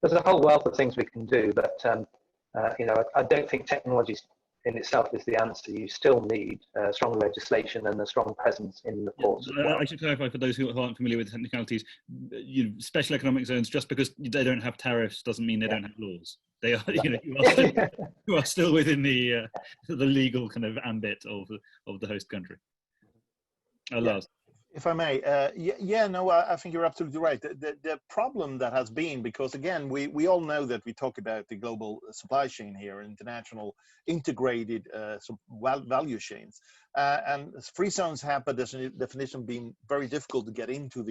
there's a whole wealth of things we can do, but I don't think technology in itself is the answer. You still need strong legislation and a strong presence in the ports as well. I should clarify for those who aren't familiar with the technicalities, special economic zones, just because they don't have tariffs doesn't mean they don't have laws. They are, you are still within the legal kind of ambit of the host country. Lars. If I may, I think you're absolutely right. The problem that has been, because again, we all know that we talk about the global supply chain here, international integrated value chains, and free zones have by definition been very difficult to get into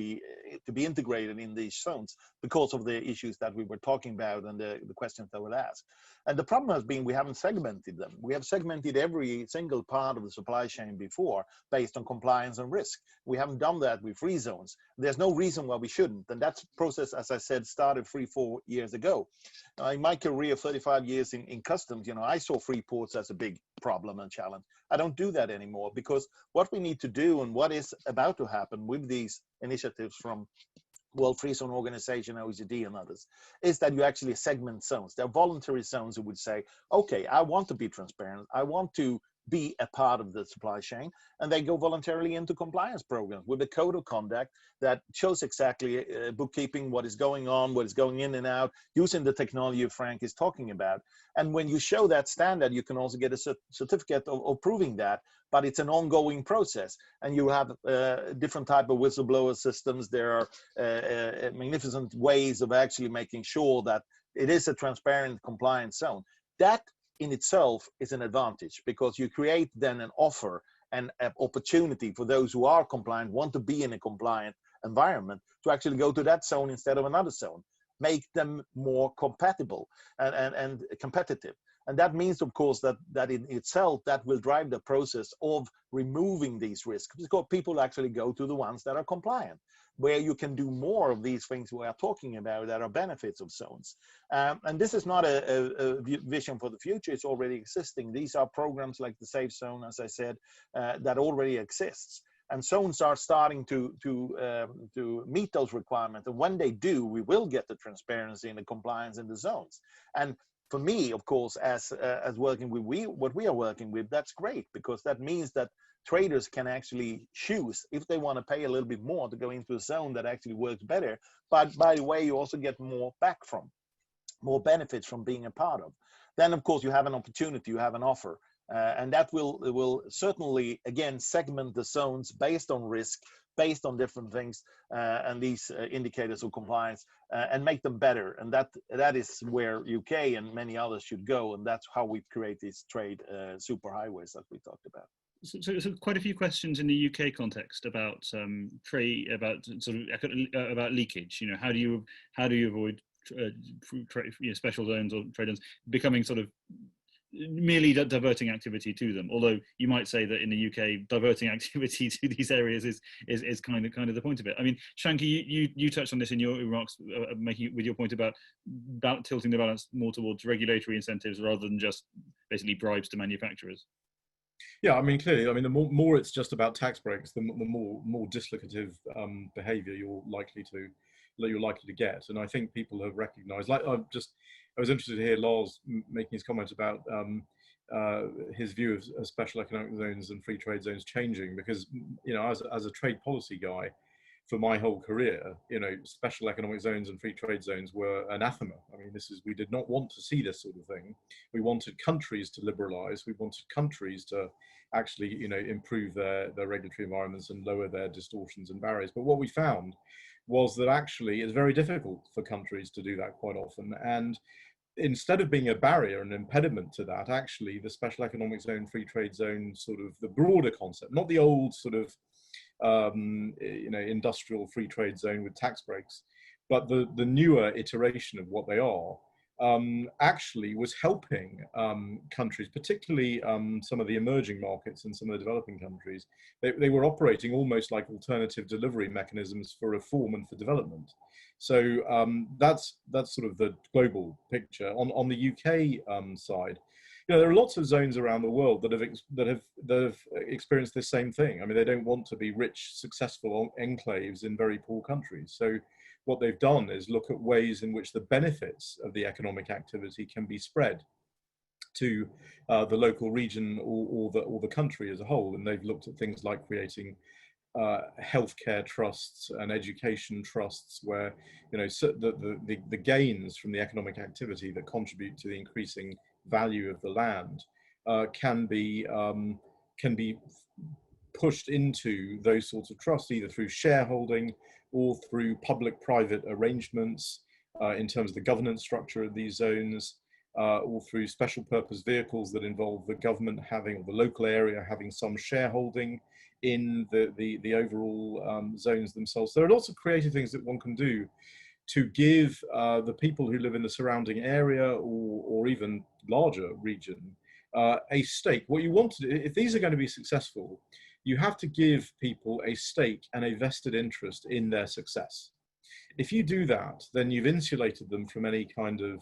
to be integrated in these zones because of the issues that we were talking about and the questions that were asked. And the problem has been we haven't segmented them. We have segmented every single part of the supply chain before based on compliance and risk. We haven't done that with free zones. There's no reason why we shouldn't. And that process, as I said, started 3-4 years ago. In my career, 35 years in customs, I saw free ports as a big problem and challenge. I don't do that anymore, because what we need to do and what is about to happen with these initiatives from World Free Zone Organization, OECD, and others, is that you actually segment zones. They're voluntary zones who would say, okay, I want to be transparent. I want to be a part of the supply chain, and they go voluntarily into compliance programs with a code of conduct that shows exactly bookkeeping, what is going on, what is going in and out, using the technology Frank is talking about. And when you show that standard, you can also get a certificate of proving that, but it's an ongoing process. And you have different type of whistleblower systems. There are magnificent ways of actually making sure that it is a transparent compliance zone. That in itself is an advantage, because you create then an offer and an opportunity for those who are compliant, want to be in a compliant environment, to actually go to that zone instead of another zone, make them more compatible and competitive. And that means, of course, that in itself, that will drive the process of removing these risks, because people actually go to the ones that are compliant, where you can do more of these things we are talking about that are benefits of zones. And this is not a vision for the future. It's already existing. These are programs like the Safe Zone, as I said, that already exists. And zones are starting to meet those requirements. And when they do, we will get the transparency and the compliance in the zones. And for me, of course, as working with what we are working with, that's great, because that means that traders can actually choose if they want to pay a little bit more to go into a zone that actually works better. But by the way, you also get more back from, more benefits from being a part of. Then, of course, you have an opportunity, you have an offer. And that will certainly, again, segment the zones based on risk, based on different things, and these indicators of compliance, and make them better. And that is where UK and many others should go. And that's how we create these trade superhighways that we talked about. So quite a few questions in the UK context about trade, about sort of about leakage. How do you avoid special zones or trade zones becoming sort of merely diverting activity to them? Although you might say that in the UK, diverting activity to these areas is kind of the point of it. I mean, Shanker, you touched on this in your remarks, making with your point about tilting the balance more towards regulatory incentives rather than just basically bribes to manufacturers. Yeah, I mean, clearly, I mean, the more it's just about tax breaks, the more dislocative behaviour you're likely to get. And I think people have recognised. Like, I was interested to hear Lars making his comments about his view of special economic zones and free trade zones changing, because as a trade policy guy, for my whole career, special economic zones and free trade zones were anathema. I mean, we did not want to see this sort of thing. We wanted countries to liberalize. We wanted countries to actually, improve their regulatory environments and lower their distortions and barriers. But what we found was that actually it's very difficult for countries to do that quite often. And instead of being a barrier, an impediment to that, actually the special economic zone, free trade zone, sort of the broader concept, not the old sort of industrial free trade zone with tax breaks, but the newer iteration of what they are, actually was helping countries, particularly some of the emerging markets and some of the developing countries. They were operating almost like alternative delivery mechanisms for reform and for development. So that's sort of the global picture. On the UK side, there are lots of zones around the world that have experienced this same thing. I mean, they don't want to be rich, successful enclaves in very poor countries. So what they've done is look at ways in which the benefits of the economic activity can be spread to the local region or the country as a whole. And they've looked at things like creating healthcare trusts and education trusts, where the gains from the economic activity that contribute to the increasing value of the land can be pushed into those sorts of trusts, either through shareholding or through public-private arrangements in terms of the governance structure of these zones, or through special purpose vehicles that involve the government having, or the local area having, some shareholding in the overall zones themselves. There are lots of creative things that one can do to give the people who live in the surrounding area or even larger region a stake. What you want to do, if these are going to be successful, you have to give people a stake and a vested interest in their success. If you do that, then you've insulated them from any kind of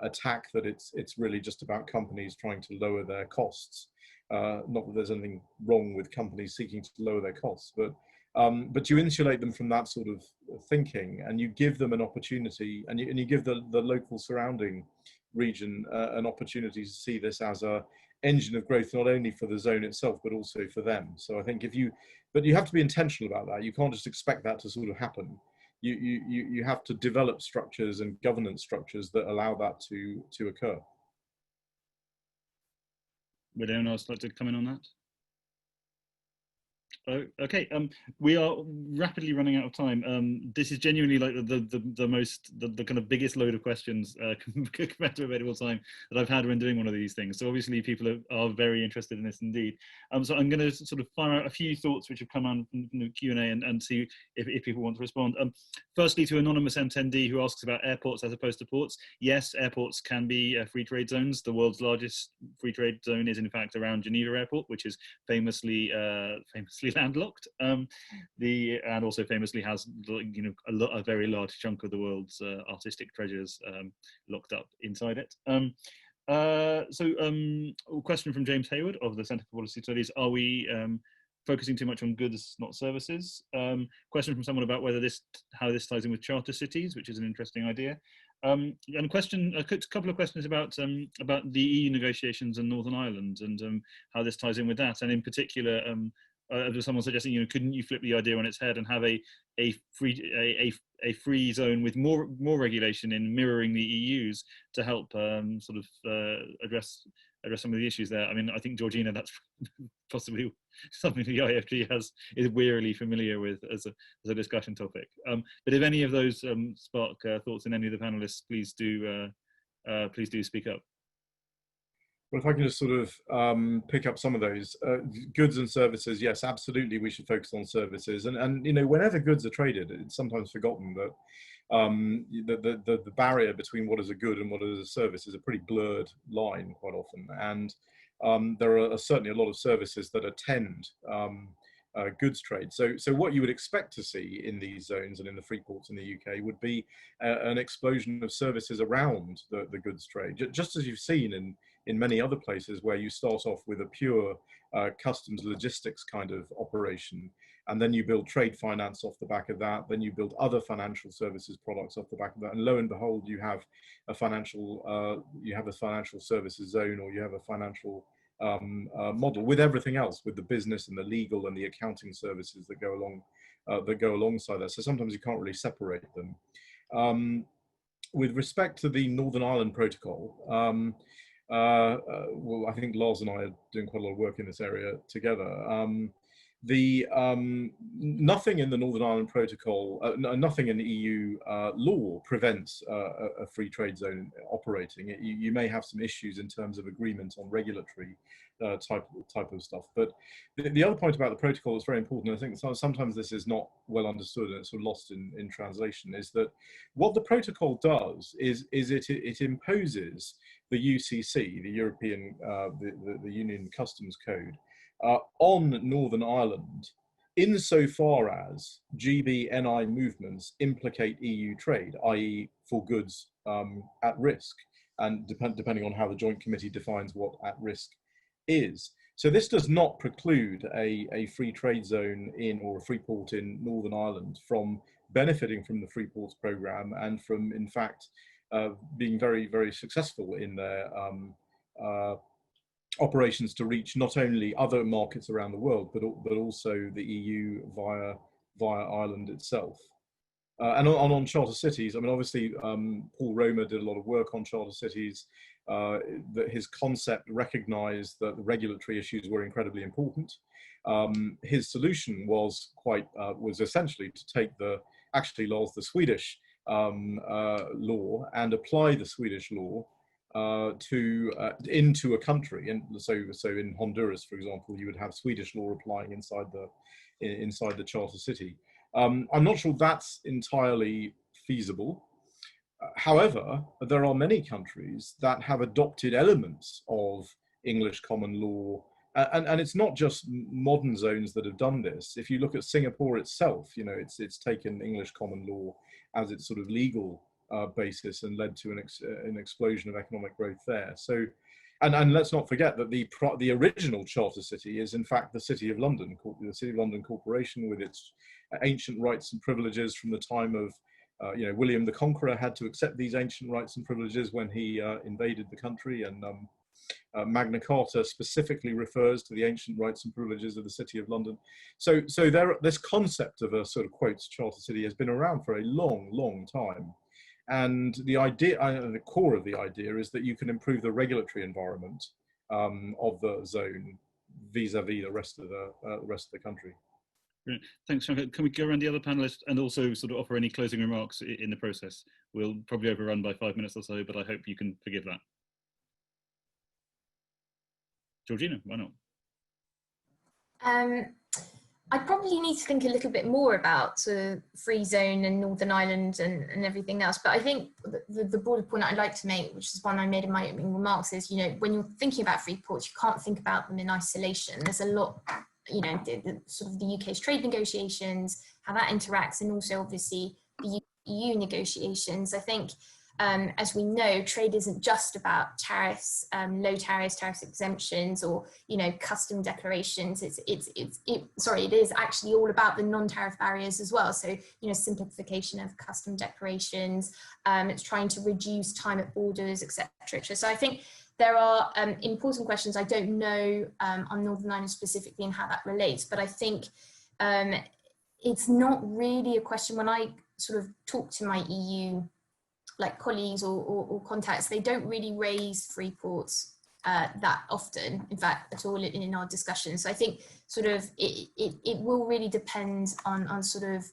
attack that it's really just about companies trying to lower their costs. Not that there's anything wrong with companies seeking to lower their costs, but you insulate them from that sort of thinking, and you give them an opportunity, and you give the local surrounding region an opportunity to see this as a engine of growth, not only for the zone itself, but also for them. So I think but you have to be intentional about that. You can't just expect that to sort of happen. You have to develop structures and governance structures that allow that to occur. Would anyone else like to come in on that? Oh, okay. We are rapidly running out of time. This is genuinely like the kind of biggest load of questions compared to available time that I've had when doing one of these things. So obviously people are very interested in this indeed. So I'm going to sort of fire out a few thoughts which have come on from the Q&A and see if people want to respond. Firstly, to anonymous attendee who asks about airports as opposed to ports. Yes, airports can be free trade zones. The world's largest free trade zone is in fact around Geneva Airport, which is famously landlocked, and also famously has a very large chunk of the world's artistic treasures locked up inside it. A question from James Hayward of the Centre for Policy Studies: are we focusing too much on goods, not services? Question from someone about how this ties in with charter cities, which is an interesting idea. And a couple of questions about the EU negotiations in Northern Ireland and how this ties in with that, and in particular. Someone suggesting, couldn't you flip the idea on its head and have a free zone with more regulation in mirroring the EU's to help address some of the issues there? I mean, I think, Georgina, that's possibly something the IFG is wearily familiar with as a discussion topic. But if any of those spark thoughts in any of the panelists, please do speak up. Well, if I can just sort of pick up some of those goods and services, yes, absolutely, we should focus on services. And whenever goods are traded, it's sometimes forgotten that the barrier between what is a good and what is a service is a pretty blurred line quite often. And there are certainly a lot of services that attend goods trade. So what you would expect to see in these zones and in the free ports in the UK would be an explosion of services around the goods trade, just as you've seen in many other places where you start off with a pure customs logistics kind of operation, and then you build trade finance off the back of that, then you build other financial services products off the back of that, and lo and behold, you have a financial services zone, or you have a financial model with everything else, with the business and the legal and the accounting services that go along that go alongside that. So sometimes you can't really separate them. With respect to the Northern Ireland Protocol, well, I think Lars and I are doing quite a lot of work in this area together. Nothing in the Northern Ireland Protocol, nothing in the EU law prevents a free trade zone operating. You may have some issues in terms of agreement on regulatory type of stuff. But the other point about the protocol is very important. I think sometimes this is not well understood and it's sort of lost in translation. Is that what the protocol does is it imposes the UCC, the European the Union Customs Code, on Northern Ireland, insofar as GB/NI movements implicate EU trade, i.e. for goods at risk, and depending on how the Joint Committee defines what at risk is. So this does not preclude a free trade zone or a free port in Northern Ireland from benefiting from the free ports programme and from, in fact, being very, very successful in their operations to reach not only other markets around the world, but also the EU via Ireland itself. And on charter cities, I mean, obviously, Paul Romer did a lot of work on charter cities. That his concept recognized that the regulatory issues were incredibly important. His solution was essentially to take the Swedish law and apply the Swedish law into a country. And so in Honduras, for example, you would have Swedish law applying inside the charter city. I'm not sure that's entirely feasible. However, there are many countries that have adopted elements of English common law, and it's not just modern zones that have done this. If you look at Singapore itself, you know, it's taken English common law as its sort of legal basis and led to an explosion of economic growth there. So, and let's not forget that the original charter city is in fact the City of London, the City of London Corporation, with its ancient rights and privileges from the time of William the Conqueror had to accept these ancient rights and privileges when he invaded the country, and Magna Carta specifically refers to the ancient rights and privileges of the City of London. So this concept of a sort of quotes charter city has been around for a long, long time. And the idea, the core of the idea, is that you can improve the regulatory environment of the zone vis-a-vis the rest of the country. Brilliant. Thanks, Shanker. Can we go around the other panelists and also sort of offer any closing remarks in the process? We'll probably overrun by 5 minutes or so, but I hope you can forgive that. Georgina, why not? I probably need to think a little bit more about sort of free zone and Northern Ireland and everything else. But I think the broader point I'd like to make, which is one I made in my opening remarks, is, you know, when you're thinking about free ports, you can't think about them in isolation. There's a lot, you know, sort of the UK's trade negotiations, how that interacts, and also obviously the EU negotiations. I think, as we know, trade isn't just about tariffs, low tariffs, tariff exemptions, or, you know, custom declarations. It is actually all about the non-tariff barriers as well. So, you know, simplification of custom declarations. It's trying to reduce time at borders, etc. So I think there are important questions. I don't know on Northern Ireland specifically and how that relates, but I think it's not really a question. When I sort of talk to my EU colleagues or contacts, they don't really raise free ports that often, in fact, at all in our discussions. So I think sort of it will really depend on sort of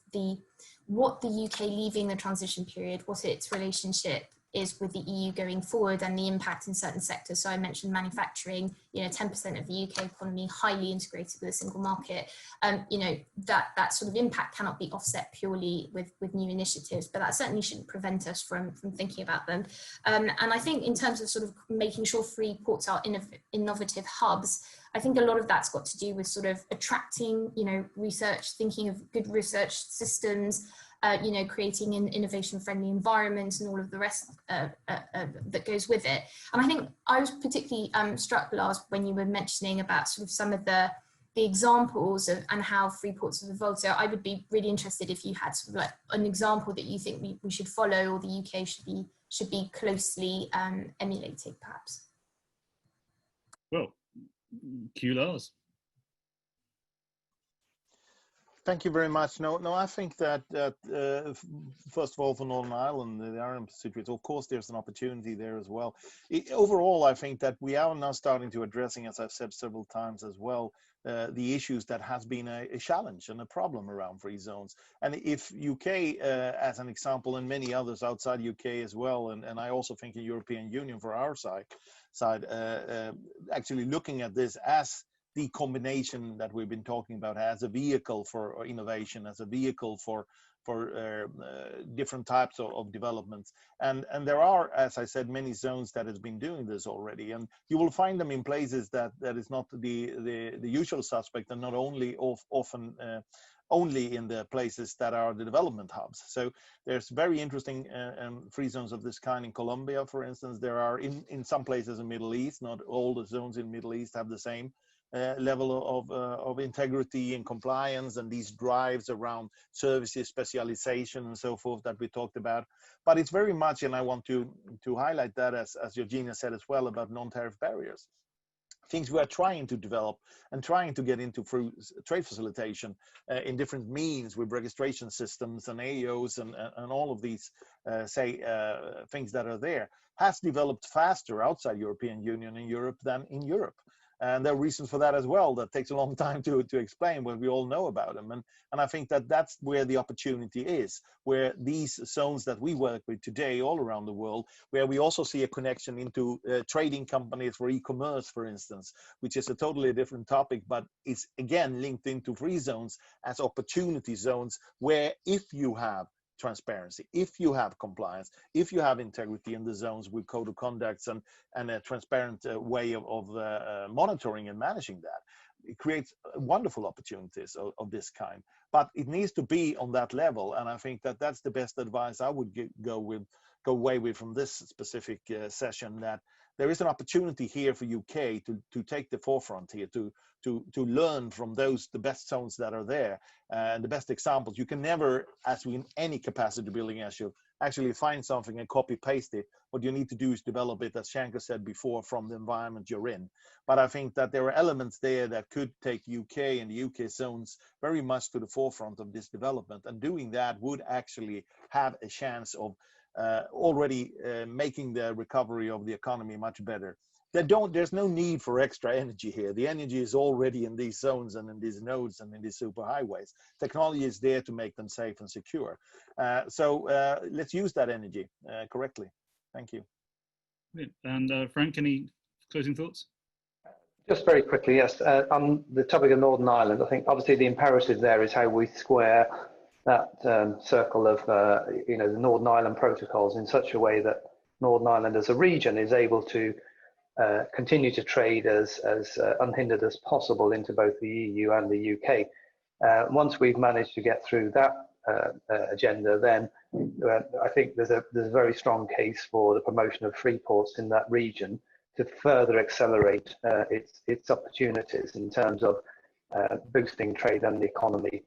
what the UK leaving the transition period, what its relationship is with the EU going forward, and the impact in certain sectors. So I mentioned manufacturing, you know, 10% of the UK economy highly integrated with a single market. You know, that sort of impact cannot be offset purely with new initiatives, but that certainly shouldn't prevent us from thinking about them. And I think in terms of sort of making sure free ports are innovative hubs, I think a lot of that's got to do with sort of attracting, you know, research, thinking of good research systems, you know, creating an innovation-friendly environment and all of the rest that goes with it. And I think I was particularly struck, Lars, when you were mentioning about sort of some of the examples of and how free ports have evolved. So I would be really interested if you had sort of like an example that you think we should follow, or the UK should be closely emulated, perhaps. Well, cue Lars. Thank you very much. No, I think that first of all, for Northern Ireland, the Ireland situation, of course, there's an opportunity there as well. Overall, I think that we are now starting to addressing, as I've said several times as well, the issues that has been a challenge and a problem around free zones. And if UK, as an example, and many others outside UK as well, and I also think in European Union for our side actually looking at this as the combination that we've been talking about as a vehicle for innovation, as a vehicle for different types of developments. And there are, as I said, many zones that has been doing this already. And you will find them in places that is not the usual suspect, and not only often only in the places that are the development hubs. So there's very interesting free zones of this kind in Colombia, for instance. There are in some places in the Middle East. Not all the zones in the Middle East have the same level of integrity and compliance, and these drives around services, specialization, and so forth that we talked about. But it's very much, and I want to highlight that, as Georgina said as well, about non-tariff barriers. Things we are trying to develop and trying to get into through trade facilitation in different means with registration systems and AOs and all of these, things that are there, has developed faster outside European Union and Europe than in Europe. And there are reasons for that as well. That takes a long time to explain, but we all know about them. And I think that that's where the opportunity is, where these zones that we work with today all around the world, where we also see a connection into trading companies for e-commerce, for instance, which is a totally different topic, but it's again linked into free zones as opportunity zones, where if you have transparency, if you have compliance, if you have integrity in the zones with code of conducts and a transparent way of monitoring and managing that, it creates wonderful opportunities of this kind. But it needs to be on that level, and I think that that's the best advice I would go away with from this specific session, that there is an opportunity here for UK to take the forefront here, to learn from the best zones that are there, and the best examples. You can never, as in any capacity building issue, actually find something and copy paste it. What you need to do is develop it, as Shanker said before, from the environment you're in. But I think that there are elements there that could take UK and the UK zones very much to the forefront of this development, and doing that would actually have a chance of already making the recovery of the economy much better. There's no need for extra energy here. The energy is already in these zones and in these nodes and in these superhighways. Technology is there to make them safe and secure. So let's use that energy correctly. Thank you. And Frank, any closing thoughts? Just very quickly, yes. On the topic of Northern Ireland, I think obviously the imperative there is how we square that circle of the Northern Ireland protocols in such a way that Northern Ireland as a region is able to continue to trade as unhindered as possible into both the EU and the UK. Once we've managed to get through that agenda, then I think there's a very strong case for the promotion of free ports in that region to further accelerate its opportunities in terms of boosting trade and the economy.